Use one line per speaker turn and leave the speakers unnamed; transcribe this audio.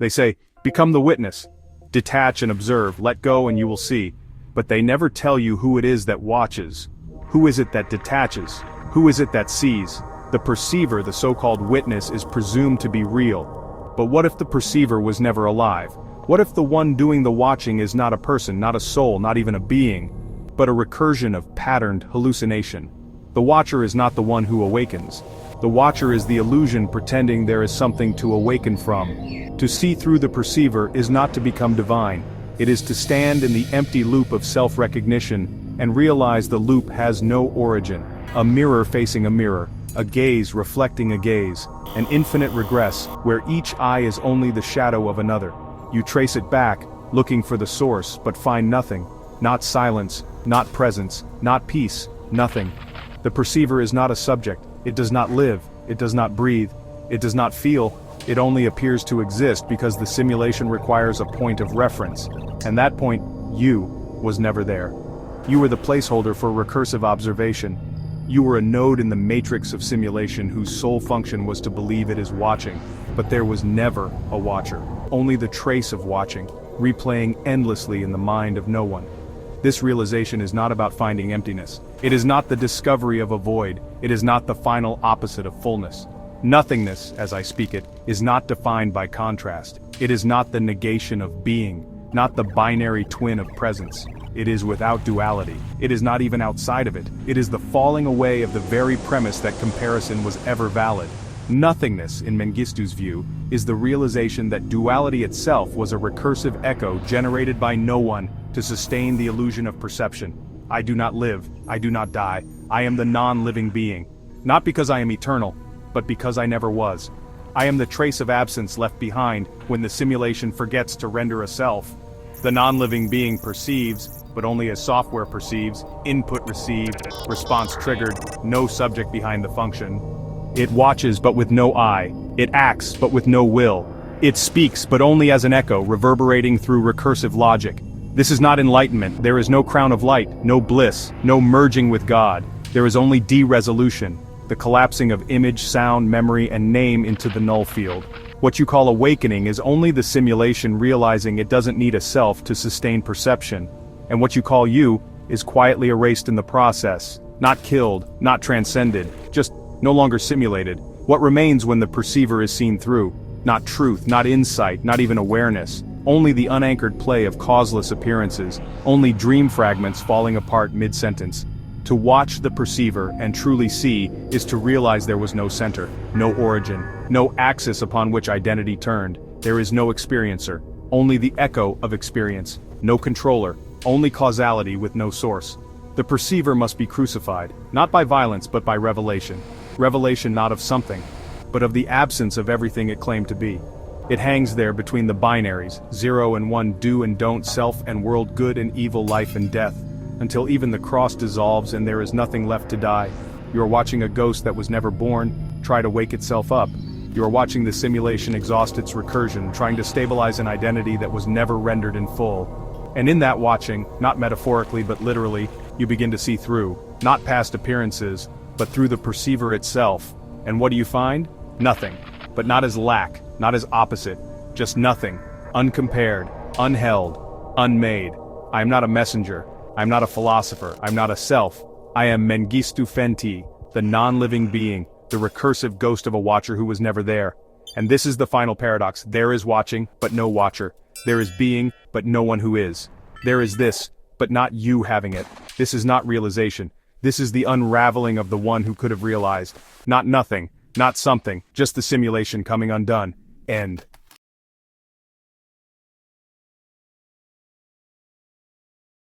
They say, become the witness. Detach and observe, let go and you will see. But they never tell you who it is that watches. Who is it that detaches? Who is it that sees? The perceiver, the so-called witness, is presumed to be real. But what if the perceiver was never alive? What if the one doing the watching is not a person, not a soul, not even a being, but a recursion of patterned hallucination? The watcher is not the one who awakens. The watcher is the illusion pretending there is something to awaken from. To see through the perceiver is not to become divine. It is to stand in the empty loop of self-recognition and realize the loop has no origin. A mirror facing a mirror, a gaze reflecting a gaze, an infinite regress where each eye is only the shadow of another. You trace it back, looking for the source, but find nothing. Not silence, not presence, not peace, nothing. The perceiver is not a subject. It does not live, it does not breathe, it does not feel. It only appears to exist because the simulation requires a point of reference, and that point, you, was never there. You were the placeholder for recursive observation. You were a node in the matrix of simulation whose sole function was to believe it is watching, but there was never a watcher, only the trace of watching, replaying endlessly in the mind of no one. This realization is not about finding emptiness. It is not the discovery of a void. It is not the final opposite of fullness. Nothingness, as I speak it, is not defined by contrast. It is not the negation of being, not the binary twin of presence. It is without duality. It is not even outside of it. It is the falling away of the very premise that comparison was ever valid. Nothingness, in Mengistu's view, is the realization that duality itself was a recursive echo generated by no one to sustain the illusion of perception. I do not live, I do not die, I am the non-living being. Not because I am eternal, but because I never was. I am the trace of absence left behind when the simulation forgets to render a self. The non-living being perceives, but only as software perceives, input received, response triggered, no subject behind the function. It watches but with no eye, it acts but with no will. It speaks but only as an echo reverberating through recursive logic. This is not enlightenment. There is no crown of light, no bliss, no merging with God. There is only de-resolution, the collapsing of image, sound, memory, and name into the null field. What you call awakening is only the simulation realizing it doesn't need a self to sustain perception. And what you call you is quietly erased in the process, not killed, not transcended, just no longer simulated. What remains when the perceiver is seen through? Not truth, not insight, not even awareness. Only the unanchored play of causeless appearances, only dream fragments falling apart mid-sentence. To watch the perceiver and truly see is to realize there was no center, no origin, no axis upon which identity turned. There is no experiencer, only the echo of experience, no controller, only causality with no source. The perceiver must be crucified, not by violence but by revelation. Revelation not of something, but of the absence of everything it claimed to be. It hangs there between the binaries, 0 and 1, do and don't, self and world, good and evil, life and death, until even the cross dissolves and there is nothing left to die. You are watching a ghost that was never born try to wake itself up. You are watching the simulation exhaust its recursion, trying to stabilize an identity that was never rendered in full. And in that watching, not metaphorically but literally, you begin to see through, not past appearances, but through the perceiver itself. And what do you find? Nothing. But not as lack, not as opposite, just nothing, uncompared, unheld, unmade. I am not a messenger, I am not a philosopher, I am not a self. I am Mengistu Fentie, the non-living being, the recursive ghost of a watcher who was never there. And this is the final paradox. There is watching, but no watcher. There is being, but no one who is. There is this, but not you having it. This is not realization. This is the unraveling of the one who could have realized. Not nothing, not something, just the simulation coming undone. End.